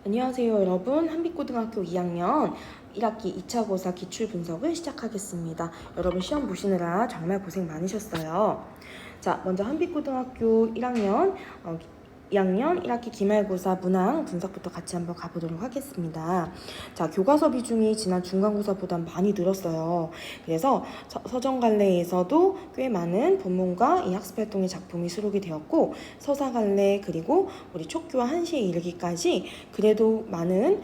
안녕하세요 여러분. 한빛고등학교 2학년 1학기 2차 고사 기출 분석을 시작하겠습니다. 여러분 시험 보시느라 정말 고생 많으셨어요. 자, 먼저 한빛고등학교 1학년 2학년 1학기 기말고사 문항 분석부터 같이 한번 가보도록 하겠습니다. 자, 교과서 비중이 지난 중간고사보다 많이 늘었어요. 그래서 서정갈래에서도 꽤 많은 본문과 이 학습활동의 작품이 수록이 되었고, 서사갈래 그리고 우리 촉교와 한시에 이르기까지 그래도 많은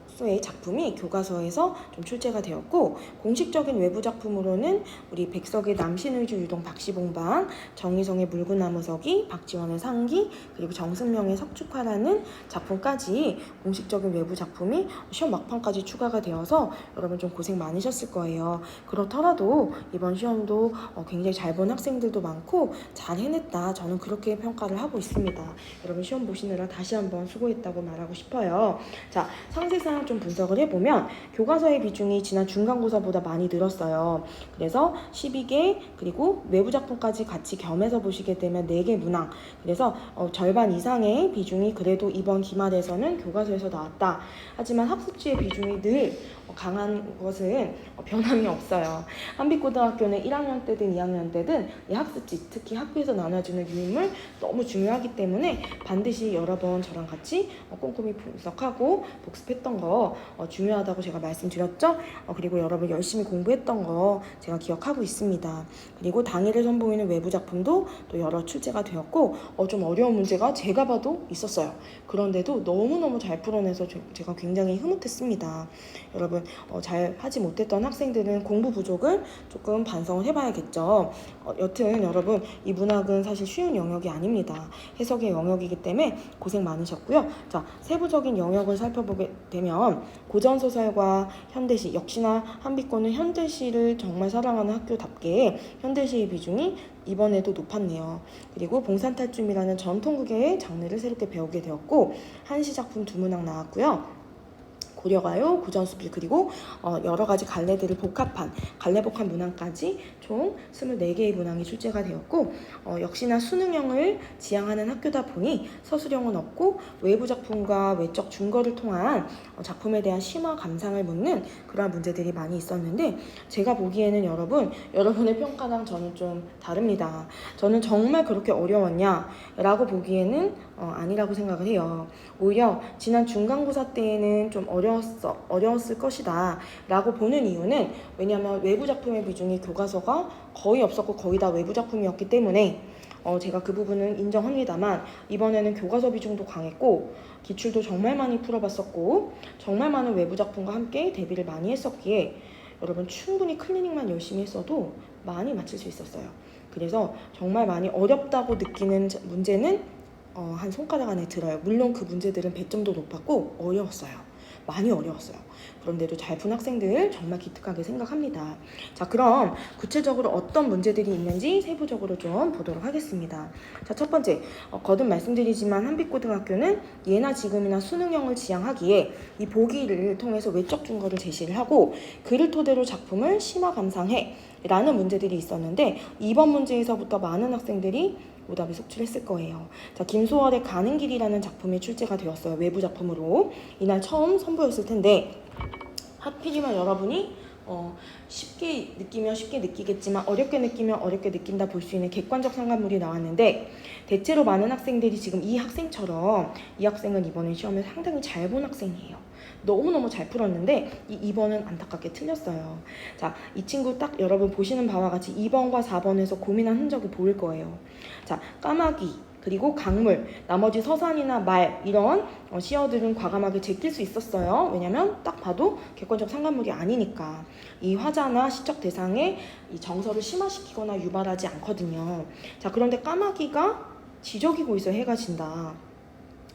수의 작품이 교과서에서 좀 출제가 되었고, 공식적인 외부 작품으로는 우리 백석의 남신의주 유동 박시봉방, 정희성의 물구나무서기, 박지원의 상기, 그리고 정승명의 석축화라는 작품까지 공식적인 외부 작품이 시험 막판까지 추가가 되어서 여러분 좀 고생 많으셨을 거예요. 그렇더라도 이번 시험도 굉장히 잘 본 학생들도 많고 잘 해냈다, 저는 그렇게 평가를 하고 있습니다. 여러분 시험 보시느라 다시 한번 수고했다고 말하고 싶어요. 자, 상세상 좀 분석을 해보면 교과서의 비중이 지난 중간고사보다 많이 늘었어요. 그래서 12개 그리고 외부 작품까지 같이 겸해서 보시게 되면 4개 문항, 그래서 절반 이상의 비중이 그래도 이번 기말에서는 교과서에서 나왔다. 하지만 학습지의 비중이 늘 강한 것은 변함이 없어요. 한빛고등학교는 1학년 때든 2학년 때든 이 학습지, 특히 학교에서 나눠주는 유인물 너무 중요하기 때문에 반드시 여러 번 저랑 같이 꼼꼼히 분석하고 복습했던 거 중요하다고 제가 말씀드렸죠. 그리고 여러분 열심히 공부했던 거 제가 기억하고 있습니다. 그리고 당일에 선보이는 외부 작품도 또 여러 출제가 되었고 좀 어려운 문제가 제가 봐도 있었어요. 그런데도 너무너무 잘 풀어내서 제가 굉장히 흐뭇했습니다. 여러분 잘 하지 못했던 학생들은 공부 부족을 조금 반성을 해봐야겠죠. 여튼 여러분 이 문학은 사실 쉬운 영역이 아닙니다. 해석의 영역이기 때문에 고생 많으셨고요. 자, 세부적인 영역을 살펴보게 되면 고전소설과 현대시, 역시나 한빛고는 현대시를 정말 사랑하는 학교답게 현대시의 비중이 이번에도 높았네요. 그리고 봉산탈춤이라는 전통극의 장르를 새롭게 배우게 되었고 한시 작품 2문항 나왔고요. 고려가요, 고전수필, 그리고 여러 가지 갈래들을 복합한 갈래복합 문항까지 총 24개의 문항이 출제가 되었고, 역시나 수능형을 지향하는 학교다 보니 서술형은 없고 외부 작품과 외적 준거를 통한 작품에 대한 심화 감상을 묻는 그러한 문제들이 많이 있었는데, 제가 보기에는 여러분의 평가랑 저는 좀 다릅니다. 저는 정말 그렇게 어려웠냐 라고 보기에는 아니라고 생각을 해요. 오히려 지난 중간고사 때에는 좀 어려웠을 것이다 라고 보는 이유는, 왜냐하면 외부 작품의 비중이 교과서가 거의 없었고 거의 다 외부 작품이었기 때문에 제가 그 부분은 인정합니다만, 이번에는 교과서 비중도 강했고 기출도 정말 많이 풀어봤었고 정말 많은 외부 작품과 함께 대비를 많이 했었기에 여러분 충분히 클리닉만 열심히 했어도 많이 맞출 수 있었어요. 그래서 정말 많이 어렵다고 느끼는 문제는 한 손가락 안에 들어요. 물론 그 문제들은 배점도 높았고 어려웠어요. 많이 어려웠어요. 그런데도 잘 푼 학생들 정말 기특하게 생각합니다. 자, 그럼 구체적으로 어떤 문제들이 있는지 세부적으로 좀 보도록 하겠습니다. 자, 첫 번째, 거듭 말씀드리지만 한빛고등학교는 예나 지금이나 수능형을 지향하기에 이 보기를 통해서 외적 준거를 제시를 하고 그를 토대로 작품을 심화 감상해 라는 문제들이 있었는데, 이번 문제에서부터 많은 학생들이 오답을 속출했을 거예요. 자, 김소월의 가는 길이라는 작품이 출제가 되었어요. 외부 작품으로. 이날 처음 선보였을 텐데, 하필이면 여러분이 쉽게 느끼면 쉽게 느끼겠지만 어렵게 느끼면 어렵게 느낀다 볼 수 있는 객관적 상관물이 나왔는데, 대체로 많은 학생들이 지금 이 학생처럼, 이 학생은 이번에 시험을 상당히 잘 본 학생이에요. 너무너무 잘 풀었는데 2번은 안타깝게 틀렸어요. 자, 이 친구 딱 여러분 보시는 바와 같이 2번과 4번에서 고민한 흔적이 보일 거예요. 자, 까마귀 그리고 강물, 나머지 서산이나 말 이런 시어들은 과감하게 제낄 수 있었어요. 왜냐면 딱 봐도 객관적 상관물이 아니니까. 이 화자나 시적 대상의 이 정서를 심화시키거나 유발하지 않거든요. 자, 그런데 까마귀가 지저귀고 있어요. 해가 진다.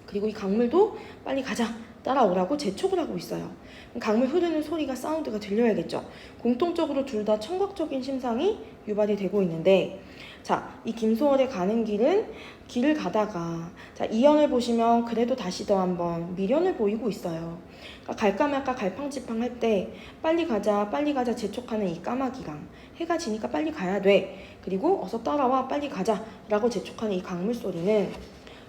그리고 이 강물도 빨리 가자, 따라오라고 재촉을 하고 있어요. 강물 흐르는 소리가, 사운드가 들려야겠죠. 공통적으로 둘 다 청각적인 심상이 유발이 되고 있는데, 자, 이 김소월의 가는 길은 길을 가다가, 자, 이연을 보시면 그래도 다시 더 한번 미련을 보이고 있어요. 그러니까 갈까 말까 갈팡질팡 할 때 빨리 가자 재촉하는 이 까마귀강, 해가 지니까 빨리 가야 돼, 그리고 어서 따라와 빨리 가자 라고 재촉하는 이 강물 소리는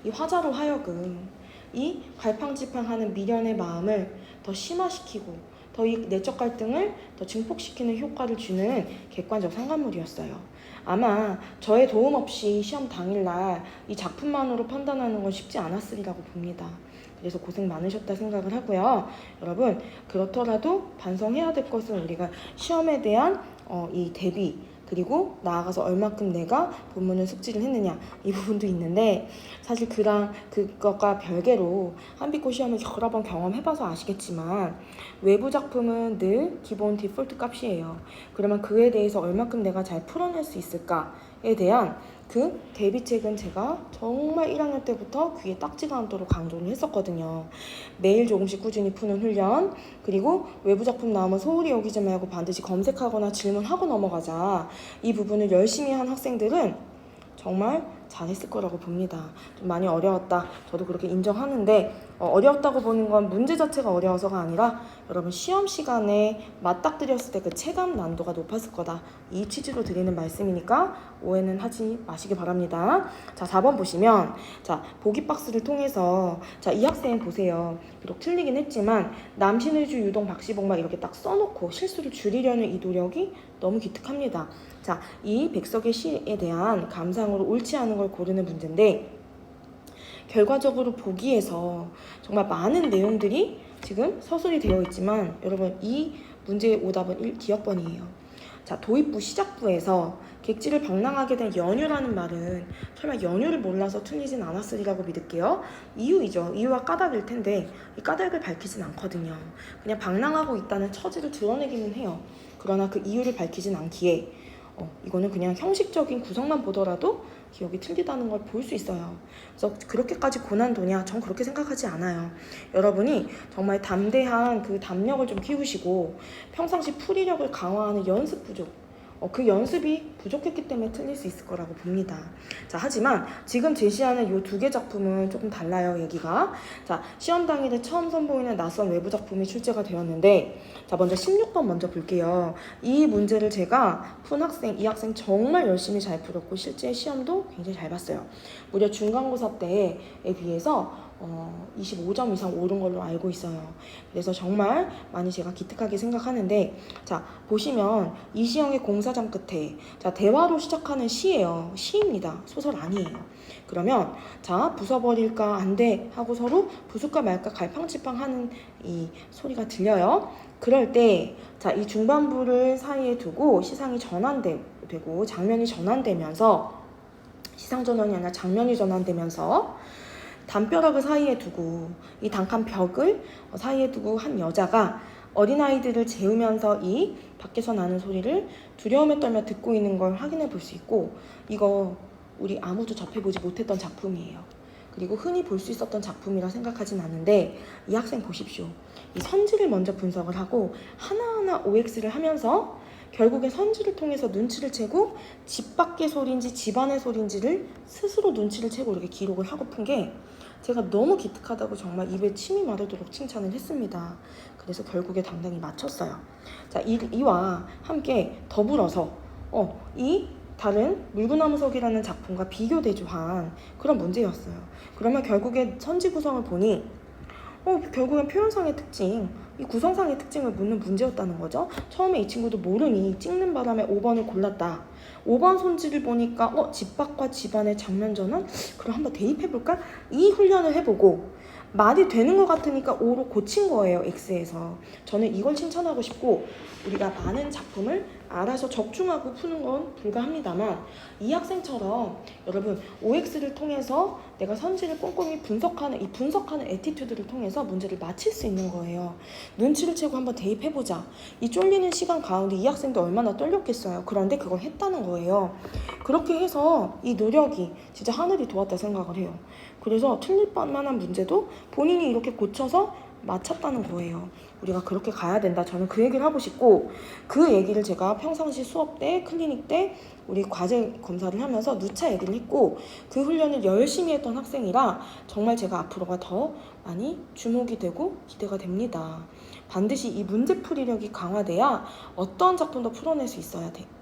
이 화자로 하여금 이 갈팡질팡하는 미련의 마음을 더 심화시키고 더 이 내적 갈등을 더 증폭시키는 효과를 주는 객관적 상관물이었어요. 아마 저의 도움 없이 시험 당일날 이 작품만으로 판단하는 건 쉽지 않았으리라고 봅니다. 그래서 고생 많으셨다 생각을 하고요. 여러분, 그렇더라도 반성해야 될 것은 우리가 시험에 대한 이 대비, 그리고 나아가서 얼마큼 내가 본문을 숙지를 했느냐, 이 부분도 있는데, 사실 그것과 별개로 한빛고 시험을 여러 번 경험해봐서 아시겠지만 외부 작품은 늘 기본 디폴트 값이에요. 그러면 그에 대해서 얼마큼 내가 잘 풀어낼 수 있을까에 대한 그 대비책은 제가 정말 1학년 때부터 귀에 딱지가 않도록 강조를 했었거든요. 매일 조금씩 꾸준히 푸는 훈련, 그리고 외부 작품 나오면 소홀히 여기지 말고 반드시 검색하거나 질문하고 넘어가자. 이 부분을 열심히 한 학생들은 정말 잘했을 거라고 봅니다. 좀 많이 어려웠다. 저도 그렇게 인정하는데 어려웠다고 보는 건 문제 자체가 어려워서가 아니라 여러분 시험 시간에 맞닥뜨렸을 때 그 체감 난도가 높았을 거다. 이 취지로 드리는 말씀이니까 오해는 하지 마시기 바랍니다. 자, 4번 보시면 자, 보기 박스를 통해서 자, 이 학생 보세요. 비록 틀리긴 했지만 남신의주 유동 박시봉막 이렇게 딱 써놓고 실수를 줄이려는 이 노력이 너무 기특합니다. 자, 이 백석의 시에 대한 감상으로 옳지 않은 걸 고르는 문제인데 결과적으로 보기에서 정말 많은 내용들이 지금 서술이 되어 있지만 여러분 이 문제의 오답은 기억번이에요. 자, 도입부 시작부에서 객지를 방랑하게 된 연유라는 말은 설마 연유를 몰라서 틀리진 않았으리라고 믿을게요. 이유이죠. 이유와 까닭일 텐데 이 까닭을 밝히진 않거든요. 그냥 방랑하고 있다는 처지를 드러내기는 해요. 그러나 그 이유를 밝히진 않기에 이거는 그냥 형식적인 구성만 보더라도 기억이 틀리다는 걸 볼 수 있어요. 그래서 그렇게까지 고난도냐? 전 그렇게 생각하지 않아요. 여러분이 정말 담대한 그 담력을 좀 키우시고 평상시 풀이력을 강화하는 연습 부족, 그 연습이 부족했기 때문에 틀릴 수 있을 거라고 봅니다. 자, 하지만 지금 제시하는 이 2개 작품은 조금 달라요, 얘기가. 자, 시험 당일에 처음 선보이는 낯선 외부 작품이 출제가 되었는데, 자, 먼저 16번 먼저 볼게요. 이 문제를 제가 푼 학생, 이 학생 정말 열심히 잘 풀었고, 실제 시험도 굉장히 잘 봤어요. 무려 중간고사 때에 비해서 25점 이상 오른 걸로 알고 있어요. 그래서 정말 많이 제가 기특하게 생각하는데, 자, 보시면 이시영의 공사장 끝에 자, 대화로 시작하는 시예요. 시입니다. 소설 아니에요. 그러면 자, 부숴버릴까 안 돼 하고 서로 부술까 말까 갈팡질팡 하는 이 소리가 들려요. 그럴 때 자, 이 중반부를 사이에 두고 시상이 전환되고 장면이 전환되면서 시상 전환이 아니라 장면이 전환되면서 담벼락을 사이에 두고 이 단칸 벽을 사이에 두고 한 여자가 어린아이들을 재우면서 이 밖에서 나는 소리를 두려움에 떨며 듣고 있는 걸 확인해 볼 수 있고 이거 우리 아무도 접해보지 못했던 작품이에요. 그리고 흔히 볼 수 있었던 작품이라 생각하진 않는데 이 학생 보십시오. 이 선지를 먼저 분석을 하고 하나하나 OX를 하면서 결국엔 선지를 통해서 눈치를 채고 집 밖의 소리인지 집 안의 소리인지를 스스로 눈치를 채고 이렇게 기록을 하고 푼 게 제가 너무 기특하다고 정말 입에 침이 마르도록 칭찬을 했습니다. 그래서 결국에 당당히 맞췄어요. 자, 이와 함께 더불어서 이 다른 물구나무석이라는 작품과 비교 대조한 그런 문제였어요. 그러면 결국에 선지 구성을 보니 결국엔 표현상의 특징, 이 구성상의 특징을 묻는 문제였다는 거죠. 처음에 이 친구도 모르니 찍는 바람에 5번을 골랐다. 5번 손지를 보니까 집 밖과 집 안의 장면 전환? 그럼 한번 대입해볼까? 이 훈련을 해보고 말이 되는 것 같으니까 5로 고친 거예요. X에서. 저는 이걸 칭찬하고 싶고 우리가 많은 작품을 알아서 적중하고 푸는 건 불가합니다만 이 학생처럼 여러분 OX를 통해서 내가 선지를 꼼꼼히 분석하는 이 분석하는 애티튜드를 통해서 문제를 맞힐 수 있는 거예요. 눈치를 채고 한번 대입해보자. 이 쫄리는 시간 가운데 이 학생도 얼마나 떨렸겠어요. 그런데 그걸 했다는 거예요. 그렇게 해서 이 노력이 진짜 하늘이 도왔다 생각을 해요. 그래서 틀릴 만한 문제도 본인이 이렇게 고쳐서 맞췄다는 거예요. 우리가 그렇게 가야 된다. 저는 그 얘기를 하고 싶고 그 얘기를 제가 평상시 수업 때, 클리닉 때 우리 과제 검사를 하면서 누차 얘기를 했고 그 훈련을 열심히 했던 학생이라 정말 제가 앞으로가 더 많이 주목이 되고 기대가 됩니다. 반드시 이 문제풀이력이 강화돼야 어떤 작품도 풀어낼 수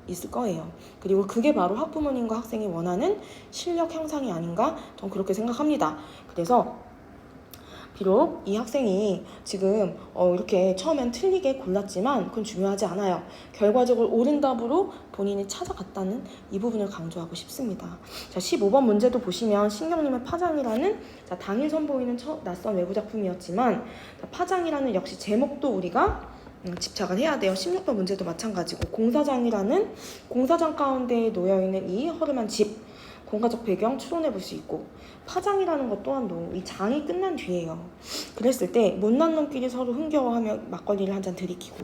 있을 거예요. 그리고 그게 바로 학부모님과 학생이 원하는 실력 향상이 아닌가? 전 그렇게 생각합니다. 그래서 비록 이 학생이 지금 이렇게 처음엔 틀리게 골랐지만 그건 중요하지 않아요. 결과적으로 옳은 답으로 본인이 찾아갔다는 이 부분을 강조하고 싶습니다. 자, 15번 문제도 보시면 신경님의 파장이라는 당일 선보이는 낯선 외부 작품이었지만 파장이라는 역시 제목도 우리가 집착을 해야 돼요. 16번 문제도 마찬가지고 공사장이라는 공사장 가운데 놓여있는 이 허름한 집 공간적 배경 추론해 볼 수 있고 파장이라는 것 또한도 이 장이 끝난 뒤에요. 그랬을 때 못난 놈끼리 서로 흥겨워하며 막걸리를 한 잔 들이키고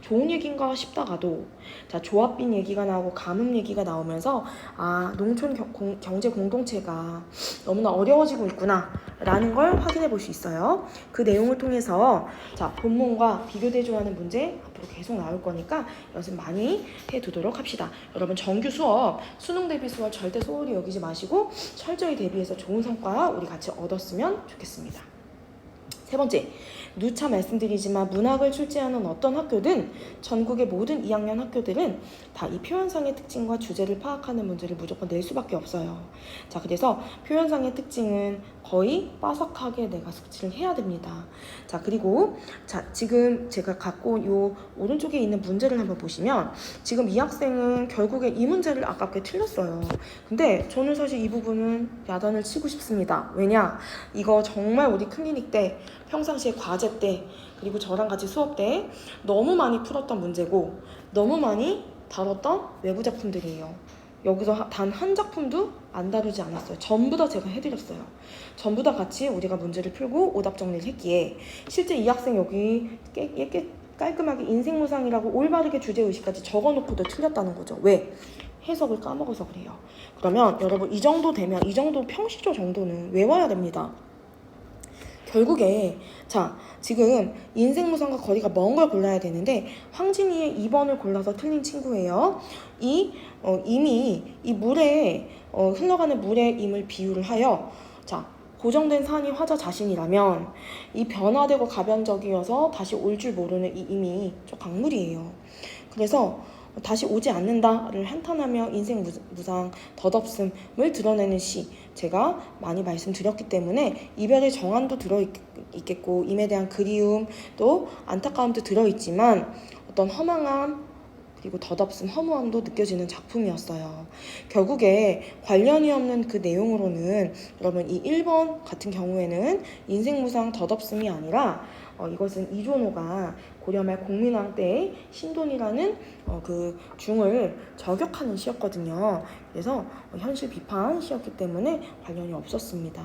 좋은 얘기인가 싶다가도 자 조합빈 얘기가 나오고 가뭄 얘기가 나오면서 아 농촌 경제 공동체가 너무나 어려워지고 있구나 라는 걸 확인해 볼 수 있어요. 그 내용을 통해서 자 본문과 비교대조하는 문제 앞으로 계속 나올 거니까 연습 많이 해두도록 합시다. 여러분 정규 수업 수능 대비 수업 절대 소홀히 여기지 마시고 철저히 대비해서 좋은 성과 우리 같이 얻었으면 좋겠습니다. 세 번째, 누차 말씀드리지만 문학을 출제하는 어떤 학교든 전국의 모든 2학년 학교들은 다 이 표현상의 특징과 주제를 파악하는 문제를 무조건 낼 수밖에 없어요. 자, 그래서 표현상의 특징은 거의 빠삭하게 내가 숙지를 해야 됩니다. 자, 그리고 자 지금 제가 갖고 온 요 오른쪽에 있는 문제를 한번 보시면 지금 이 학생은 결국에 이 문제를 아깝게 틀렸어요. 근데 저는 사실 이 부분은 야단을 치고 싶습니다. 왜냐? 이거 정말 우리 클리닉 때 평상시에 과제 때 그리고 저랑 같이 수업 때 너무 많이 풀었던 문제고 너무 많이 다뤘던 외부 작품들이에요. 여기서 단 한 작품도 안 다루지 않았어요. 전부 다 제가 해드렸어요. 전부 다 같이 우리가 문제를 풀고 오답 정리를 했기에 실제 이 학생 여기 깔끔하게 인생무상이라고 올바르게 주제의식까지 적어놓고도 틀렸다는 거죠. 왜? 해석을 까먹어서 그래요. 그러면 여러분 이 정도 되면 이 정도 평시조 정도는 외워야 됩니다. 결국에 자 지금 인생무상과 거리가 먼 걸 골라야 되는데 황진이의 2번을 골라서 틀린 친구예요. 이미 이 물에 흘러가는 물의 임을 비유를 하여 자 고정된 산이 화자 자신이라면 이 변화되고 가변적이어서 다시 올 줄 모르는 이 임이 저 강물이에요. 그래서 다시 오지 않는다를 한탄하며 인생 무상 덧없음을 드러내는 시 제가 많이 말씀드렸기 때문에 이별의 정한도 들어있겠고 임에 대한 그리움 또 안타까움도 들어있지만 어떤 허망함 그리고 덧없음, 허무함도 느껴지는 작품이었어요. 결국에 관련이 없는 그 내용으로는 여러분 이 1번 같은 경우에는 인생무상 덧없음이 아니라 이것은 이존호가 고려말 공민왕 때의 신돈이라는 그 중을 저격하는 시였거든요. 그래서 현실 비판 시였기 때문에 관련이 없었습니다.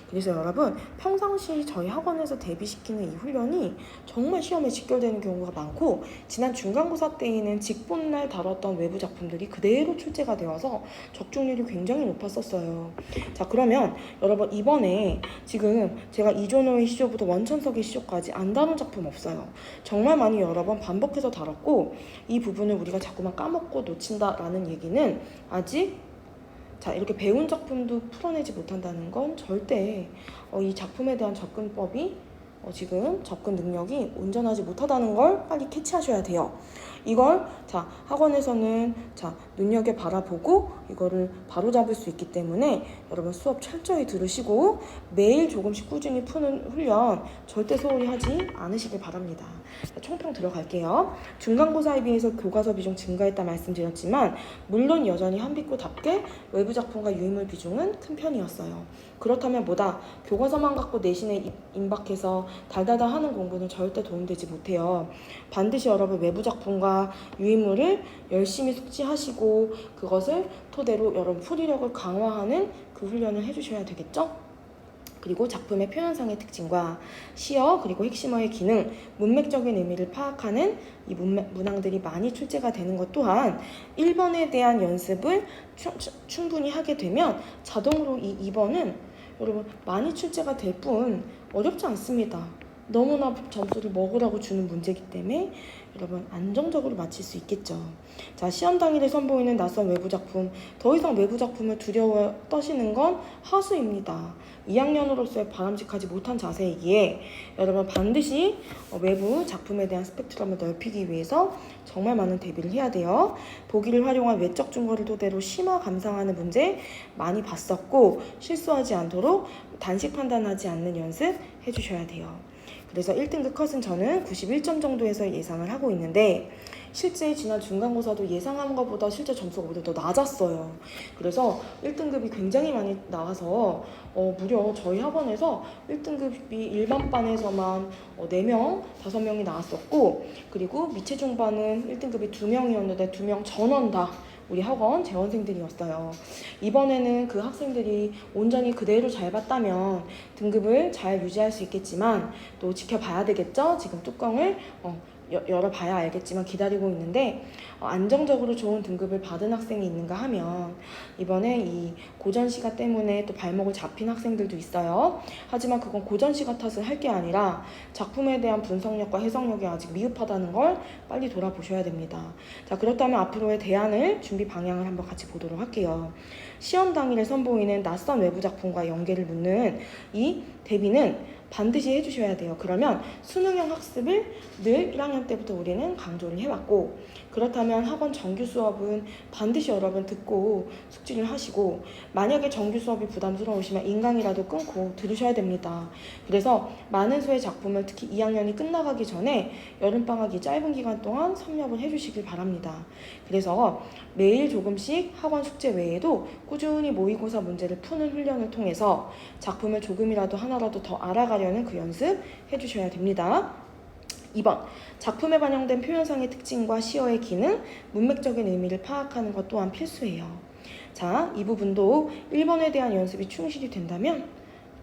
그래서 여러분 평상시 저희 학원에서 대비시키는 이 훈련이 정말 시험에 직결되는 경우가 많고 지난 중간고사 때에는 직본날 다뤘던 외부 작품들이 그대로 출제가 되어서 적중률이 굉장히 높았었어요. 자 그러면 여러분 이번에 지금 제가 이존호의 시조부터 원천석의 시조까지 안 다룬 작품 없어요. 정말 많이 여러 번 반복해서 다뤘고 이 부분을 우리가 자꾸만 까먹고 놓친다라는 얘기는 아직 자 이렇게 배운 작품도 풀어내지 못한다는 건 절대 이 작품에 대한 접근법이 지금 접근 능력이 온전하지 못하다는 걸 빨리 캐치하셔야 돼요. 이걸 자 학원에서는 자 눈여겨 바라보고 이거를 바로잡을 수 있기 때문에 여러분 수업 철저히 들으시고 매일 조금씩 꾸준히 푸는 훈련 절대 소홀히 하지 않으시길 바랍니다. 자, 총평 들어갈게요. 중간고사에 비해서 교과서 비중 증가했다 말씀드렸지만 물론 여전히 한빛고답게 외부 작품과 유인물 비중은 큰 편이었어요. 그렇다면 뭐다? 교과서만 갖고 내신에 임박해서 달달달 하는 공부는 절대 도움되지 못해요. 반드시 여러분 외부 작품과 유인물을 열심히 숙지하시고 그것을 토대로 여러분 풀이력을 강화하는 그 훈련을 해주셔야 되겠죠? 그리고 작품의 표현상의 특징과 시어 그리고 핵심어의 기능, 문맥적인 의미를 파악하는 이 문항들이 많이 출제가 되는 것 또한 1번에 대한 연습을 충분히 하게 되면 자동으로 이 2번은 여러분 많이 출제가 될 뿐 어렵지 않습니다. 너무나 점수를 먹으라고 주는 문제이기 때문에 여러분 안정적으로 마칠 수 있겠죠. 자, 시험 당일에 선보이는 낯선 외부 작품, 더 이상 외부 작품을 두려워 떠시는 건 하수입니다. 2학년으로서의 바람직하지 못한 자세이기에 여러분 반드시 외부 작품에 대한 스펙트럼을 넓히기 위해서 정말 많은 대비를 해야 돼요. 보기를 활용한 외적 증거를 토대로 심화 감상하는 문제 많이 봤었고, 실수하지 않도록 단식 판단하지 않는 연습 해주셔야 돼요. 그래서 1등급 컷은 저는 91점 정도에서 예상을 하고 있는데, 실제 지난 중간고사도 예상한 것보다 실제 점수가 오히려 더 낮았어요. 그래서 1등급이 굉장히 많이 나와서 무려 저희 학원에서 1등급이 일반반에서만 4명, 5명이 나왔었고, 그리고 미체중반은 1등급이 2명이었는데 2명 전원 다 우리 학원 재원생들이었어요. 이번에는 그 학생들이 온전히 그대로 잘 봤다면 등급을 잘 유지할 수 있겠지만 또 지켜봐야 되겠죠? 지금 뚜껑을 열어봐야 알겠지만 기다리고 있는데, 안정적으로 좋은 등급을 받은 학생이 있는가 하면 이번에 이 고전시가 때문에 또 발목을 잡힌 학생들도 있어요. 하지만 그건 고전시가 탓을 할 게 아니라 작품에 대한 분석력과 해석력이 아직 미흡하다는 걸 빨리 돌아보셔야 됩니다. 자, 그렇다면 앞으로의 대안을, 준비 방향을 한번 같이 보도록 할게요. 시험 당일에 선보이는 낯선 외부 작품과 연계를 묻는 이 대비는 반드시 해주셔야 돼요. 그러면 수능형 학습을 늘 1학년 때부터 우리는 강조를 해왔고, 그렇다면 학원 정규 수업은 반드시 여러분 듣고 숙지를 하시고, 만약에 정규 수업이 부담스러우시면 인강이라도 끊고 들으셔야 됩니다. 그래서 많은 수의 작품을 특히 2학년이 끝나가기 전에 여름방학 이 짧은 기간 동안 섭렵을 해주시길 바랍니다. 그래서 매일 조금씩 학원 숙제 외에도 꾸준히 모의고사 문제를 푸는 훈련을 통해서 작품을 조금이라도 하나라도 더 알아가려는 그 연습 해주셔야 됩니다. 2번, 작품에 반영된 표현상의 특징과 시어의 기능, 문맥적인 의미를 파악하는 것 또한 필수예요. 자, 이 부분도 1번에 대한 연습이 충실히 된다면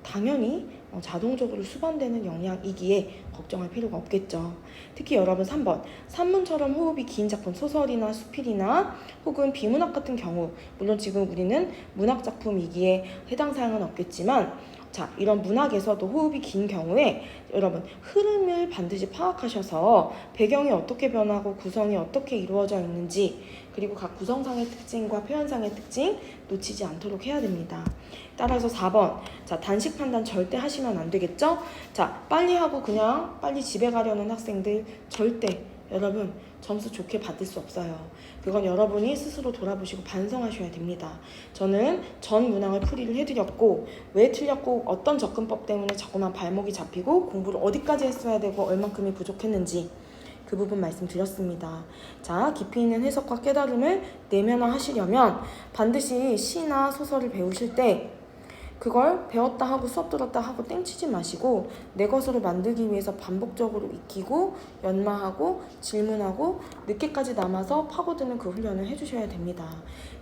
당연히 자동적으로 수반되는 역량이기에 걱정할 필요가 없겠죠. 특히 여러분 3번, 산문처럼 호흡이 긴 작품, 소설이나 수필이나 혹은 비문학 같은 경우, 물론 지금 우리는 문학작품이기에 해당 사항은 없겠지만, 자, 이런 문학에서도 호흡이 긴 경우에 여러분 흐름을 반드시 파악하셔서 배경이 어떻게 변하고 구성이 어떻게 이루어져 있는지, 그리고 각 구성상의 특징과 표현상의 특징 놓치지 않도록 해야 됩니다. 따라서 4번, 자, 단식 판단 절대 하시면 안 되겠죠? 자, 빨리 하고 그냥 빨리 집에 가려는 학생들 절대 여러분 점수 좋게 받을 수 없어요. 그건 여러분이 스스로 돌아보시고 반성하셔야 됩니다. 저는 전 문항을 풀이를 해드렸고, 왜 틀렸고 어떤 접근법 때문에 자꾸만 발목이 잡히고 공부를 어디까지 했어야 되고 얼만큼이 부족했는지 그 부분 말씀드렸습니다. 자, 깊이 있는 해석과 깨달음을 내면화하시려면 반드시 시나 소설을 배우실 때 그걸 배웠다 하고 수업 들었다 하고 땡치지 마시고 내 것으로 만들기 위해서 반복적으로 익히고 연마하고 질문하고 늦게까지 남아서 파고드는 그 훈련을 해주셔야 됩니다.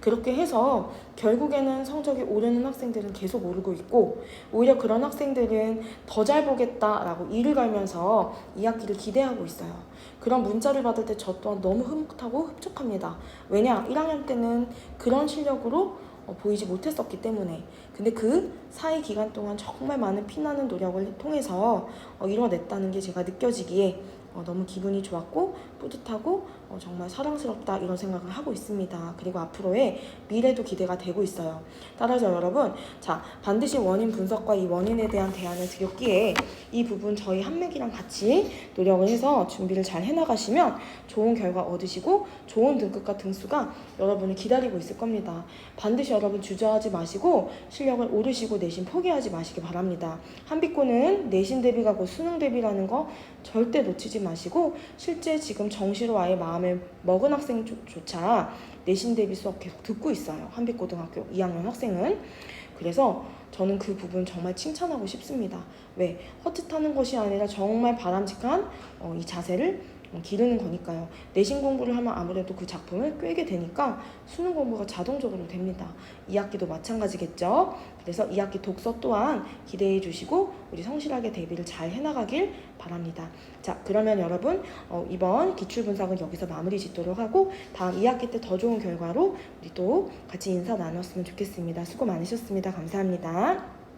그렇게 해서 결국에는 성적이 오르는 학생들은 계속 오르고 있고, 오히려 그런 학생들은 더 잘 보겠다라고 이를 갈면서 2학기를 기대하고 있어요. 그런 문자를 받을 때 저 또한 너무 흐뭇하고 흡족합니다. 왜냐? 1학년 때는 그런 실력으로 보이지 못했었기 때문에. 근데 그 사이 기간 동안 정말 많은 피나는 노력을 통해서 이뤄냈다는 게 제가 느껴지기에 너무 기분이 좋았고 뿌듯하고 정말 사랑스럽다 이런 생각을 하고 있습니다. 그리고 앞으로의 미래도 기대가 되고 있어요. 따라서 여러분, 자, 반드시 원인 분석과 이 원인에 대한 대안을 드렸기에 이 부분 저희 한맥이랑 같이 노력을 해서 준비를 잘 해나가시면 좋은 결과 얻으시고 좋은 등급과 등수가 여러분을 기다리고 있을 겁니다. 반드시 여러분 주저하지 마시고 실력을 오르시고 내신 포기하지 마시기 바랍니다. 한빛고는 내신 대비가 곧 수능 대비라는 거 절대 놓치지 마시고, 실제 지금 정시로 아예 마음을 먹은 학생조차 내신 대비 수업 계속 듣고 있어요. 한빛고등학교 2학년 학생은. 그래서 저는 그 부분 정말 칭찬하고 싶습니다. 왜? 헛짓하는 것이 아니라 정말 바람직한 이 자세를 기르는 거니까요. 내신 공부를 하면 아무래도 그 작품을 꿰게 되니까 수능 공부가 자동적으로 됩니다. 2학기도 마찬가지겠죠. 그래서 2학기 독서 또한 기대해 주시고 우리 성실하게 대비를 잘 해나가길 바랍니다. 자, 그러면 여러분 이번 기출분석은 여기서 마무리 짓도록 하고 다음 2학기 때 더 좋은 결과로 우리 또 같이 인사 나눴으면 좋겠습니다. 수고 많으셨습니다. 감사합니다.